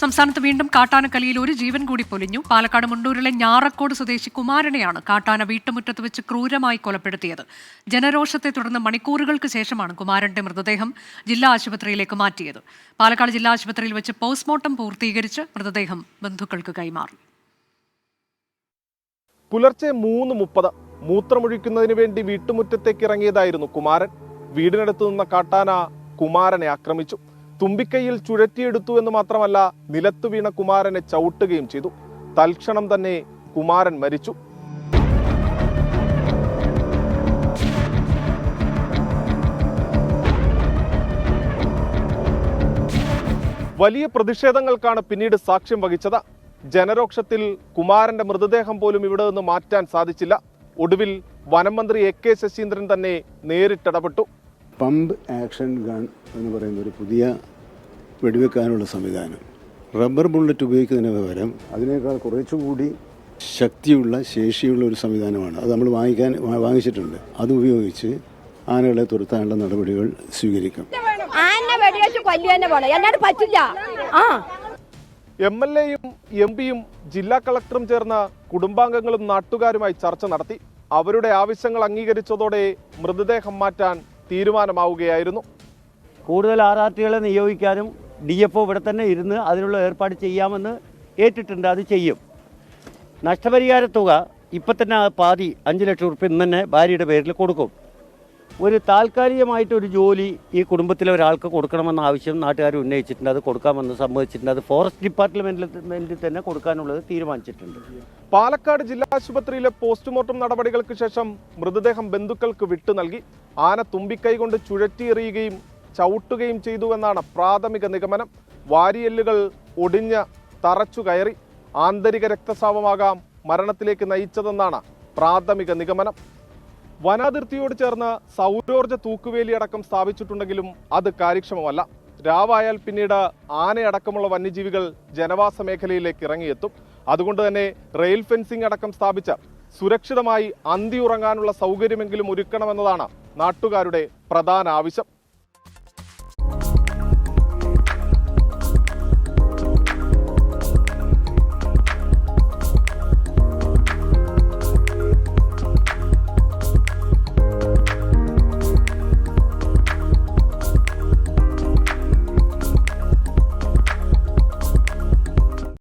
സംസ്ഥാനത്ത് വീണ്ടും കാട്ടാനക്കലിയിൽ ഒരു ജീവൻ കൂടി പൊലിഞ്ഞു. പാലക്കാട് മുണ്ടൂരിലെ ഞാറക്കോട് സ്വദേശി കുമാരനെയാണ് കാട്ടാന വീട്ടുമുറ്റത്ത് വെച്ച് ക്രൂരമായി കൊലപ്പെടുത്തിയത്. ജനരോഷത്തെ തുടർന്ന് മണിക്കൂറുകൾക്ക് ശേഷമാണ് കുമാരന്റെ മൃതദേഹം ജില്ലാ ആശുപത്രിയിലേക്ക് മാറ്റിയത്. പാലക്കാട് ജില്ലാ ആശുപത്രിയിൽ വെച്ച് പോസ്റ്റ്മോർട്ടം പൂർത്തീകരിച്ച് മൃതദേഹം ബന്ധുക്കൾക്ക് കൈമാറി. പുലർച്ചെ 3:30 മൂത്രമൊഴിക്കുന്നതിന് വേണ്ടി വീട്ടുമുറ്റത്തേക്ക് ഇറങ്ങിയതായിരുന്നു കുമാരൻ. വീടിനടുത്തു നിന്ന കാട്ടാന കുമാരനെ ആക്രമിച്ചു. തുമ്പിക്കൈയിൽ ചുഴറ്റിയെടുത്തു എന്ന് മാത്രമല്ല, നിലത്തു വീണ കുമാരനെ ചവിട്ടുകയും ചെയ്തു. തൽക്ഷണം തന്നെ കുമാരൻ മരിച്ചു. വലിയ പ്രതിഷേധങ്ങൾക്കാണ് പിന്നീട് സാക്ഷ്യം വഹിച്ചത്. ജനരോക്ഷത്തിൽ കുമാരന്റെ മൃതദേഹം പോലും ഇവിടെ നിന്ന് മാറ്റാൻ സാധിച്ചില്ല. ഒടുവിൽ വനം മന്ത്രി AK ശശീന്ദ്രൻ തന്നെ നേരിട്ടിടപെട്ടു. പമ്പ് ആക്ഷൻ ഗൺ എന്ന് പറയുന്ന ഒരു പുതിയ വെടിവെക്കാനുള്ള സംവിധാനം, റബ്ബർ ബുള്ളറ്റ് ഉപയോഗിക്കുന്നതിന് പകരം അതിനേക്കാൾ കുറച്ചുകൂടി ശക്തിയുള്ള ശേഷിയുള്ള ഒരു സംവിധാനമാണ്. അത് നമ്മൾ വാങ്ങിച്ചിട്ടുണ്ട്. അത് ഉപയോഗിച്ച് ആനകളെ തുരത്താനുള്ള നടപടികൾ സ്വീകരിക്കും. MLA-യും MP-യും ജില്ലാ കളക്ടറും ചേർന്ന കുടുംബാംഗങ്ങളും നാട്ടുകാരുമായി ചർച്ച നടത്തി. അവരുടെ ആവശ്യങ്ങൾ അംഗീകരിച്ചതോടെ മൃതദേഹം മാറ്റാൻ തീരുമാനമാവുകയായിരുന്നു. കൂടുതൽ RRT-കളെ നിയോഗിക്കാനും DFO ഇവിടെ തന്നെ ഇരുന്ന് അതിനുള്ള ഏർപ്പാട് ചെയ്യാമെന്ന് ഏറ്റിട്ടുണ്ട്. അത് ചെയ്യും. നഷ്ടപരിഹാര തുക ഇപ്പം തന്നെ പാതി 5 ലക്ഷം റുപ്യ ഇന്ന് തന്നെ ഭാര്യയുടെ പേരിൽ കൊടുക്കും. ഒരു താൽക്കാലികമായിട്ടൊരു ജോലി ഈ കുടുംബത്തിലെ ഒരാൾക്ക് കൊടുക്കണമെന്ന ആവശ്യം നാട്ടുകാർ ഉന്നയിച്ചിട്ടുണ്ട്. അത് കൊടുക്കാമെന്ന് സമ്മതിച്ചിട്ടുണ്ട്. അത് ഫോറസ്റ്റ് ഡിപ്പാർട്ട്മെന്റിൽ തന്നെ കൊടുക്കാനുള്ളത് തീരുമാനിച്ചിട്ടുണ്ട്. പാലക്കാട് ജില്ലാ ആശുപത്രിയിലെ പോസ്റ്റ്മോർട്ടം നടപടികൾക്ക് ശേഷം മൃതദേഹം ബന്ധുക്കൾക്ക് വിട്ടു നൽകി. ആന തുമ്പിക്കൈ കൊണ്ട് ചുഴറ്റിയെറിയുകയും ചവിട്ടുകയും ചെയ്തുവെന്നാണ് പ്രാഥമിക നിഗമനം. വാരിയെല്ലുകൾ ഒടിഞ്ഞ് തറച്ചു കയറി. ആന്തരിക രക്തസ്രാവമാകാം മരണത്തിലേക്ക് നയിച്ചതെന്നാണ് പ്രാഥമിക നിഗമനം. വനാതിർത്തിയോട് ചേർന്ന് സൗരോർജ്ജ തൂക്കുവേലി അടക്കം സ്ഥാപിച്ചിട്ടുണ്ടെങ്കിലും അത് കാര്യക്ഷമമല്ല. രാവായാൽ പിന്നീട് ആനയടക്കമുള്ള വന്യജീവികൾ ജനവാസ മേഖലയിലേക്ക് ഇറങ്ങിയെത്തും. അതുകൊണ്ട് തന്നെ റെയിൽ ഫെൻസിംഗ് അടക്കം സ്ഥാപിച്ച് സുരക്ഷിതമായി അന്തിയുറങ്ങാനുള്ള സൗകര്യമെങ്കിലും ഒരുക്കണമെന്നതാണ് നാട്ടുകാരുടെ പ്രധാന ആവശ്യം.